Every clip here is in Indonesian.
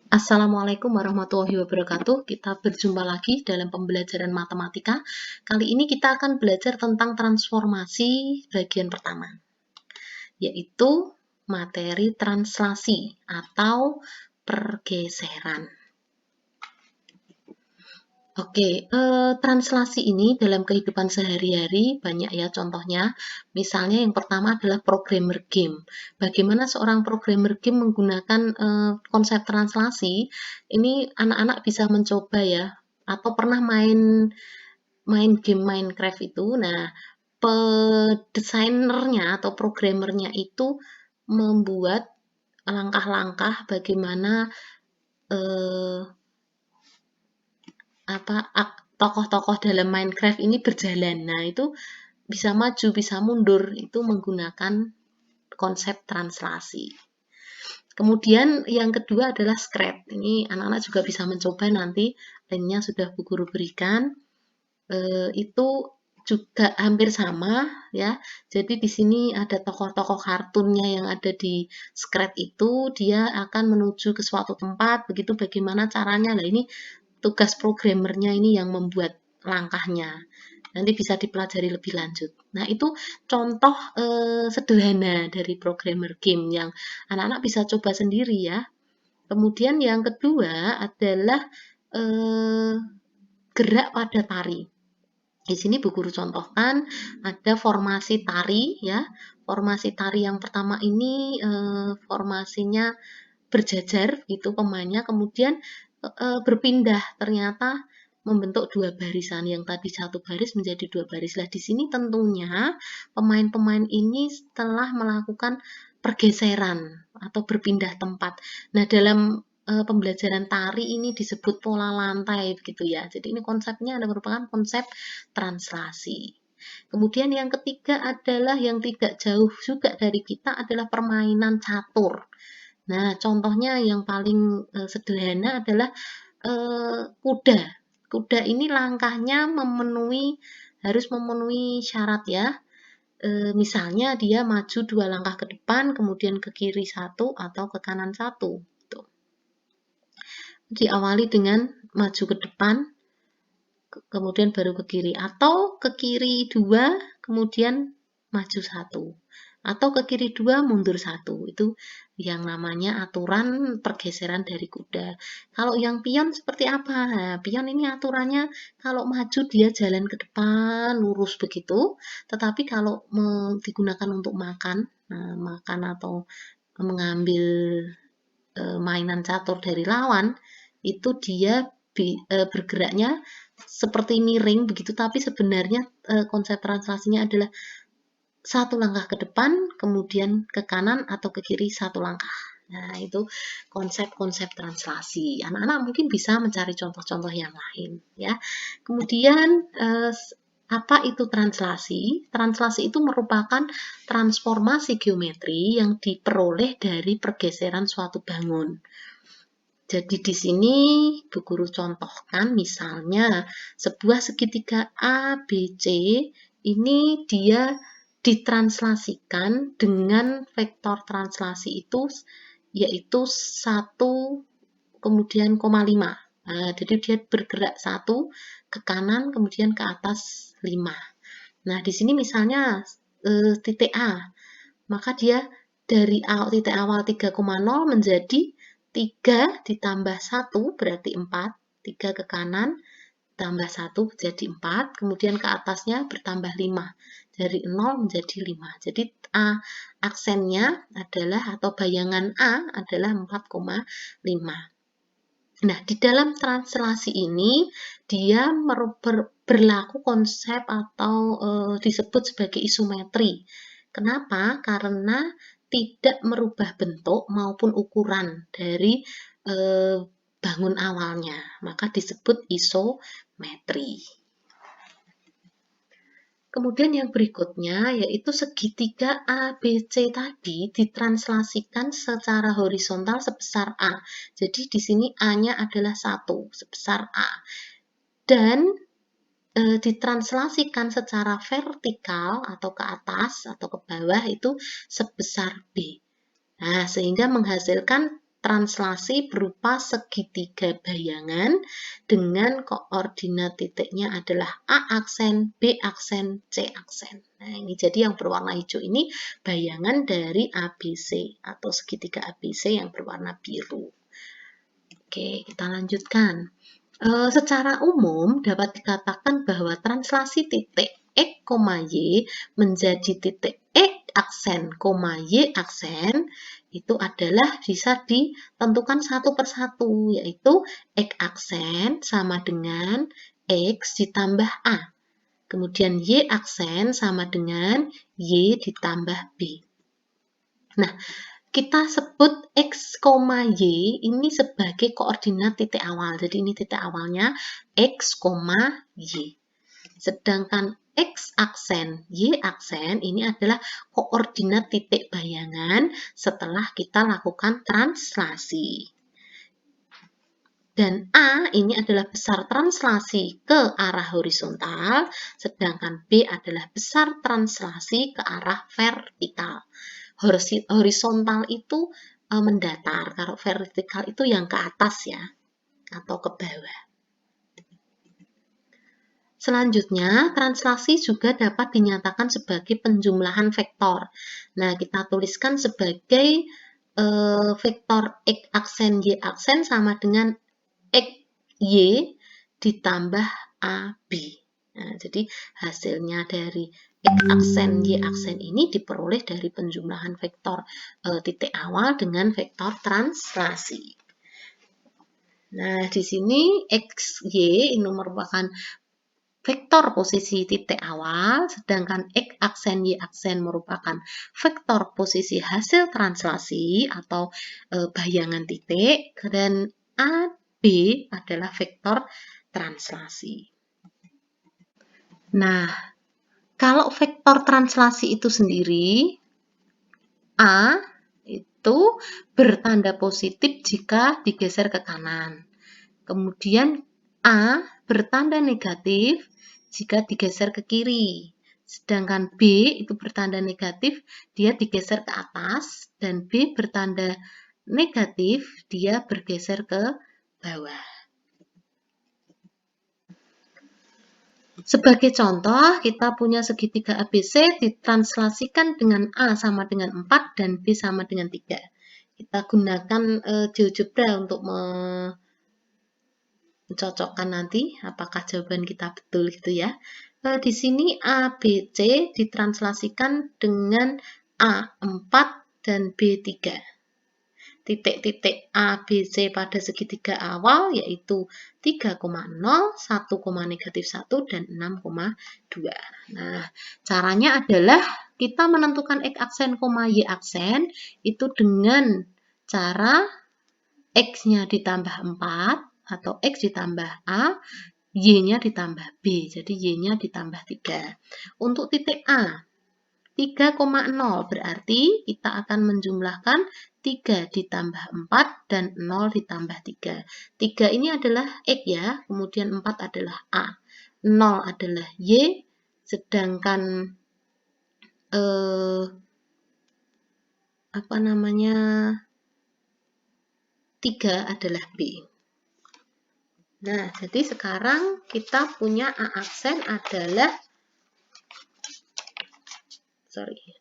Assalamualaikum warahmatullahi wabarakatuh. Kita berjumpa lagi dalam pembelajaran matematika. Kali ini kita akan belajar tentang transformasi bagian pertama, yaitu materi translasi atau pergeseran. Oke, translasi ini dalam kehidupan sehari-hari banyak ya contohnya. Misalnya yang pertama adalah programmer game. Bagaimana seorang programmer game menggunakan konsep translasi? Ini anak-anak bisa mencoba ya, atau pernah main game Minecraft itu. Nah, desainernya atau programmernya itu membuat langkah-langkah bagaimana eh, tokoh-tokoh dalam Minecraft ini berjalan. Nah, itu bisa maju, bisa mundur, itu menggunakan konsep translasi. Kemudian yang kedua adalah scratch. Ini anak-anak juga bisa mencoba nanti, linknya sudah Bu Guru berikan. Itu juga hampir sama ya. Jadi di sini ada tokoh-tokoh kartunnya yang ada di scratch itu, dia akan menuju ke suatu tempat, begitu bagaimana caranya. Nah, ini tugas programmernya ini yang membuat langkahnya. Nanti bisa dipelajari lebih lanjut. Nah, itu contoh sederhana dari programmer game yang anak-anak bisa coba sendiri ya. Kemudian yang kedua adalah gerak pada tari. Di sini Bu Guru contohkan ada formasi tari ya. Formasi tari yang pertama ini formasinya berjajar gitu pemainnya, kemudian berpindah ternyata membentuk dua barisan, yang tadi satu baris menjadi dua baris. Nah, di sini tentunya pemain-pemain ini setelah melakukan pergeseran atau berpindah tempat. Nah, dalam pembelajaran tari ini disebut pola lantai gitu ya. Jadi ini konsepnya merupakan konsep translasi. Kemudian yang ketiga adalah yang tidak jauh juga dari kita adalah permainan catur. Nah, contohnya yang paling sederhana adalah kuda. Kuda ini langkahnya harus memenuhi syarat ya. Misalnya dia maju 2 langkah ke depan, kemudian ke kiri 1 atau ke kanan 1. Tuh. Diawali dengan maju ke depan, kemudian baru ke kiri, atau ke kiri 2, kemudian maju 1. Atau ke kiri 2, mundur 1. Itu yang namanya aturan pergeseran dari kuda. Kalau yang pion seperti apa? Nah, pion ini aturannya kalau maju dia jalan ke depan, lurus begitu. Tetapi kalau digunakan untuk makan, makan atau mengambil mainan catur dari lawan, itu dia bergeraknya seperti miring begitu, tapi sebenarnya konsep translasinya adalah satu langkah ke depan, kemudian ke kanan atau ke kiri satu langkah. Nah, itu konsep-konsep translasi. Anak-anak mungkin bisa mencari contoh-contoh yang lain ya. Kemudian apa itu translasi? Translasi itu merupakan transformasi geometri yang diperoleh dari pergeseran suatu bangun. Jadi di sini Bu Guru contohkan misalnya sebuah segitiga ABC ini dia ditranslasikan dengan vektor translasi itu yaitu 1 kemudian 5. Nah, jadi dia bergerak 1 ke kanan kemudian ke atas 5. Nah, di sini misalnya titik A, maka dia dari titik awal 3,0 menjadi 3 ditambah 1 berarti 4, 3 ke kanan tambah 1 jadi 4, kemudian ke atasnya bertambah 5, dari 0 menjadi 5. Jadi aksennya adalah atau bayangan A adalah 4,5. Nah, di dalam translasi ini dia berlaku konsep atau disebut sebagai isometri. Kenapa? Karena tidak merubah bentuk maupun ukuran dari bangun awalnya, maka disebut isometri. Kemudian yang berikutnya yaitu segitiga ABC tadi ditranslasikan secara horizontal sebesar A. Jadi di sini A-nya adalah 1 sebesar A. Dan ditranslasikan secara vertikal atau ke atas atau ke bawah itu sebesar B. Nah, sehingga menghasilkan translasi berupa segitiga bayangan dengan koordinat titiknya adalah A aksen, B aksen, C aksen. Nah, ini jadi yang berwarna hijau ini bayangan dari ABC atau segitiga ABC yang berwarna biru. Oke, kita lanjutkan. Secara umum dapat dikatakan bahwa translasi titik X, Y menjadi titik X aksen, Y aksen itu adalah bisa ditentukan satu persatu, yaitu X aksen sama dengan X ditambah A. Kemudian Y aksen sama dengan Y ditambah B. Nah, kita sebut X, Y ini sebagai koordinat titik awal. Jadi ini titik awalnya X, Y. Sedangkan X aksen, Y aksen ini adalah koordinat titik bayangan setelah kita lakukan translasi. Dan A ini adalah besar translasi ke arah horizontal, sedangkan B adalah besar translasi ke arah vertikal. Horizontal itu mendatar, kalau vertikal itu yang ke atas ya, atau ke bawah. Selanjutnya, translasi juga dapat dinyatakan sebagai penjumlahan vektor. Nah, kita tuliskan sebagai vektor X aksen Y aksen sama dengan X Y ditambah AB. Nah, jadi hasilnya dari X aksen Y aksen ini diperoleh dari penjumlahan vektor titik awal dengan vektor translasi. Nah, di sini X Y ini merupakan vektor posisi titik awal, sedangkan X aksen Y aksen merupakan vektor posisi hasil translasi atau bayangan titik, dan AB adalah vektor translasi. Nah, kalau vektor translasi itu sendiri, A itu bertanda positif jika digeser ke kanan. Kemudian A bertanda negatif jika digeser ke kiri. Sedangkan B itu bertanda negatif, dia digeser ke atas, dan B bertanda negatif, dia bergeser ke bawah. Sebagai contoh, kita punya segitiga ABC ditranslasikan dengan A sama dengan 4 dan B sama dengan 3. Kita gunakan GeoGebra untuk mencocokkan nanti apakah jawaban kita betul gitu ya. Di sini ABC ditranslasikan dengan A4 dan B3. Titik-titik ABC pada segitiga awal yaitu 3,0, 1,-1, dan 6,2. Nah, caranya adalah kita menentukan X aksen, Y aksen itu dengan cara X-nya ditambah 4 atau X ditambah A, Y-nya ditambah B, jadi Y-nya ditambah 3. Untuk titik A, 3,0 berarti kita akan menjumlahkan 3 ditambah 4 dan 0 ditambah 3. 3 ini adalah X ya, kemudian 4 adalah A. 0 adalah Y, sedangkan 3 adalah B. Nah, jadi sekarang kita punya A aksen adalah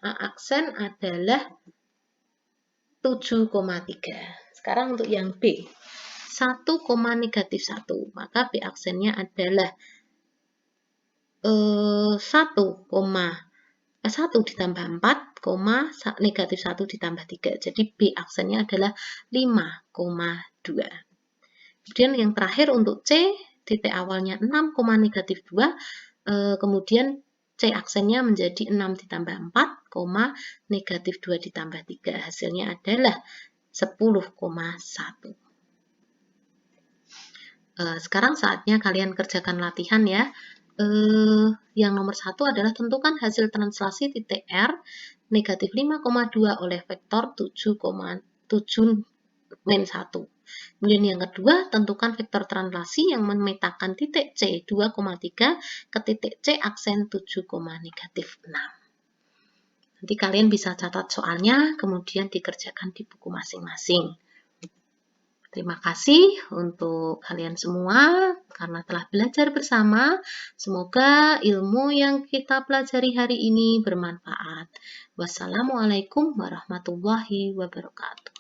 A aksen adalah 7,3. Sekarang untuk yang B, 1, -1, maka B aksennya adalah 1 ditambah 4, -1 ditambah 3. Jadi B aksennya adalah 5,2. Kemudian yang terakhir untuk C, titik awalnya 6, -2, kemudian C aksennya menjadi 6 ditambah 4, -2 ditambah 3. Hasilnya adalah 10,1. Sekarang saatnya kalian kerjakan latihan ya. Yang nomor 1 adalah tentukan hasil translasi titik R negatif 5,2 oleh vektor 7,7-1. Kemudian yang kedua, tentukan vektor translasi yang memetakan titik C 2,3 ke titik C aksen 7,-6. Nanti kalian bisa catat soalnya, kemudian dikerjakan di buku masing-masing. Terima kasih untuk kalian semua karena telah belajar bersama. Semoga ilmu yang kita pelajari hari ini bermanfaat. Wassalamualaikum warahmatullahi wabarakatuh.